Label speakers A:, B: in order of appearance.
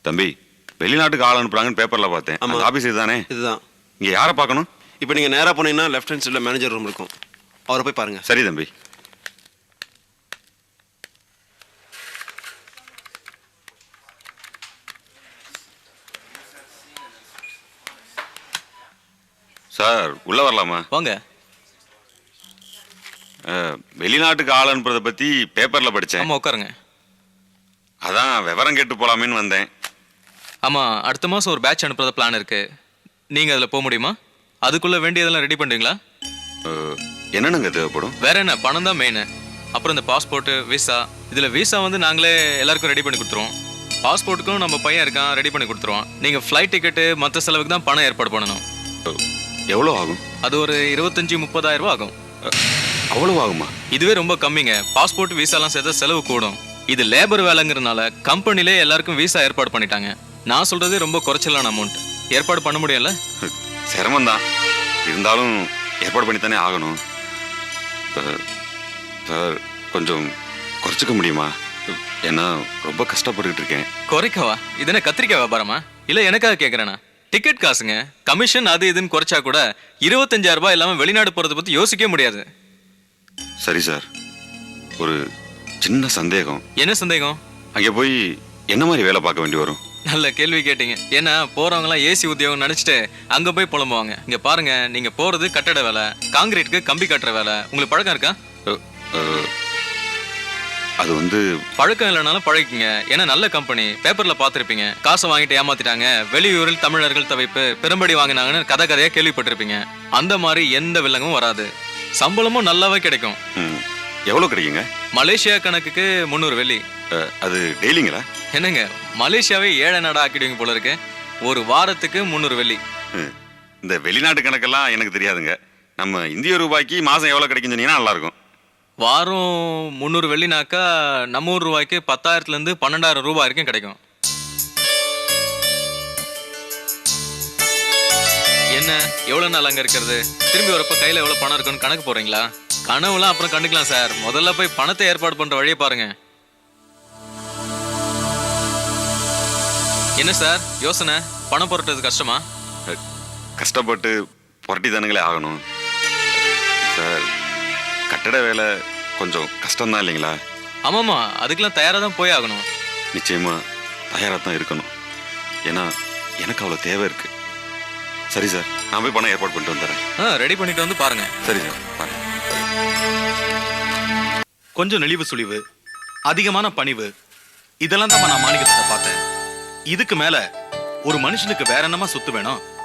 A: தம்பி, வெளிநாட்டுக்கு ஆள் அனுப்புறாங்கன்னு பேப்பர்ல பார்த்தேன்.
B: ஆமா.
A: அந்த ஆபீஸ் இதுதானே?
B: இதுதான்.
A: இங்க யாரை பார்க்கணும்?
B: இப்போ நீங்கள் நேராக போனீங்கன்னா லெஃப்ட் ஹேண்ட் சைடில் மேனேஜர் ரூம் இருக்கும். அவரை போய் பாருங்கள்.
A: சரி தம்பி. சார், உள்ள வரலாமா?
C: வாங்க.
A: வெளிநாட்டுக்கு ஆள் அனுப்புறத பத்தி பேப்பர்ல படிச்சேன்.
C: ஆமா, உட்காருங்க.
A: அதான் விவரம் கேட்டு போலாமேன்னு வந்தேன்.
C: ஆமா, அடுத்த மாசம் ஒரு பேட்ச் அனுப்புறத பிளான் இருக்கு. நீங்க அதுல போக முடியுமா? அதுக்குள்ள வேண்டியதெல்லாம் ரெடி பண்றீங்களா?
A: என்னென்னங்க தேவைப்படும்?
C: வேற என்ன, பணம் தான் மெயின். அப்புறம் இந்த பாஸ்போர்ட், விசா. இதுல விசா வந்து நாங்களே எல்லாருக்கும் ரெடி பண்ணி கொடுத்துருவோம். பாஸ்போர்ட்டுக்கும் நம்ம பையன் இருக்கான், ரெடி பண்ணி கொடுத்துருவோம். நீங்க ஃப்ளைட் டிக்கெட்டு மற்ற செலவுக்கு தான் பணம் ஏற்பாடு பண்ணணும்.
A: எவ்வளோ ஆகும்?
C: அது ஒரு 25-30,000 ரூபாய் ஆகும்.
A: அவ்வளவு ஆகுமா?
C: இதுவே ரொம்ப கம்மிங்க. பாஸ்போர்ட் விசாலாம் சேர்த்தா செலவு கூடும். இது லேபர் வேலைங்கிறதுனால கம்பெனிலே எல்லாருக்கும் விசா ஏற்பாடு பண்ணிட்டாங்க. நான் சொல்றது ரொம்ப குறைச்சலான அமௌண்ட். ஏற்பாடு பண்ண முடியல.
A: சிரமம்தான், இருந்தாலும் ஏற்பாடு பண்ணித்தானே ஆகணும். சார், கொஞ்சம் குறைச்சிக்க முடியுமா? ஏன்னா ரொம்ப கஷ்டப்பட்டுக்கிட்டு இருக்கேன்.
C: குறைக்கவா? இது என்ன கத்திரிக்காய் வியாபாரமா? இல்ல எனக்காக கேக்குறேனா? டிக்கெட் காசுங்க, கமிஷன் அது இதுன்னு குறைச்சா கூட 25,000 ரூபாய் இல்லாம வெளிநாடு போறதை பத்தி யோசிக்க முடியாது.
A: சரி சார், ஒரு சின்ன சந்தேகம்.
C: என்ன சந்தேகம்?
A: அங்கே போய் என்ன மாதிரி வேலை பார்க்க வேண்டி வரும்?
C: நல்ல கேள்வி கேட்டீங்க. ஏன்னா போறவங்க எல்லாம் ஏசி உத்தியோகம் நினைச்சிட்டு அங்க போய் புலம்புவாங்க. இங்க பாருங்க, நீங்க போறது கட்டட வேலை, காங்கிரீட்டுக்கு கம்பி கட்டுற வேலை. உங்களுக்கு பழக்கம் இருக்கா?
A: அது வந்து
C: பழக்கம் இல்லைனாலும் பழகிங்க. ஏன்னா நல்ல கம்பெனி, பேப்பர்ல பாத்திருப்பீங்க. காசை வாங்கிட்டு ஏமாத்திட்டாங்க, வெளியூரில் தமிழர்கள் தவிப்பு, பெரும்படி வாங்கினாங்கன்னு கதை கதையா கேள்விப்பட்டிருப்பீங்க. அந்த மாதிரி எந்த வில்லங்கமும் வராது. சம்பளமும் நல்லாவே கிடைக்கும்.
A: எவ்வளோ கிடைக்குங்க?
C: மலேசியா கணக்குக்கு 300 வெள்ளி.
A: அது டெய்லிங்களா?
C: என்னங்க, மலேசியாவே 7 நாடா ஆக்கிடுவீங்க போல இருக்கு. ஒரு வாரத்துக்கு 300 வெள்ளி.
A: இந்த வெளிநாட்டு கணக்கெல்லாம் எனக்கு தெரியாதுங்க. நம்ம இந்திய ரூபாய்க்கு மாசம் எவ்வளோ கிடைக்குன்னு சொன்னீங்கன்னா நல்லா இருக்கும்.
C: வாரம் 300 வெள்ளினாக்கா நம்ம ஊர் ரூபாய்க்கு 10,000 12,000 ரூபாய் வரைக்கும் கிடைக்கும். என்ன, எவ்வளவு நாள் அங்க இருக்கிறது? திரும்பி வரப்ப கையில எவ்வளவு பணம் இருக்குன்னு கணக்கு போறீங்களா? கனவுலாம் அப்புறம் கண்டுக்கலாம் சார். முதல்ல போய் பணத்தை ஏற்பாடு பண்ற வழியை பாருங்க. என்ன சார் யோசனை? பணம் புரட்டுறது கஷ்டமா?
A: கஷ்டப்பட்டு புரட்டி தானுங்களே ஆகணும் சார். கட்டட வேலை கொஞ்சம் கஷ்டம்தான் இல்லைங்களா?
C: ஆமாமா, அதுக்கெல்லாம் தயாரா தான் போய் ஆகணும்.
A: நிச்சயமா தயாராக தான் இருக்கணும். ஏன்னா எனக்கு அவ்வளோ தேவை இருக்கு. சரி சார், நான் போய் பணம் ஏற்பாடு பண்ணிட்டு வந்துடுறேன்.
C: ரெடி பண்ணிட்டு வந்து பாருங்க.
A: சரி சார், பாருங்க.
D: கொஞ்சம் நெளிவு சுழிவு, அதிகமான பணிவு, இதெல்லாம் தான் நான் மாணிக்கத்தை பார்த்தேன். இதுக்கு மேல ஒரு மனுஷனுக்கு வேற என்னமா சொத்து வேணும்?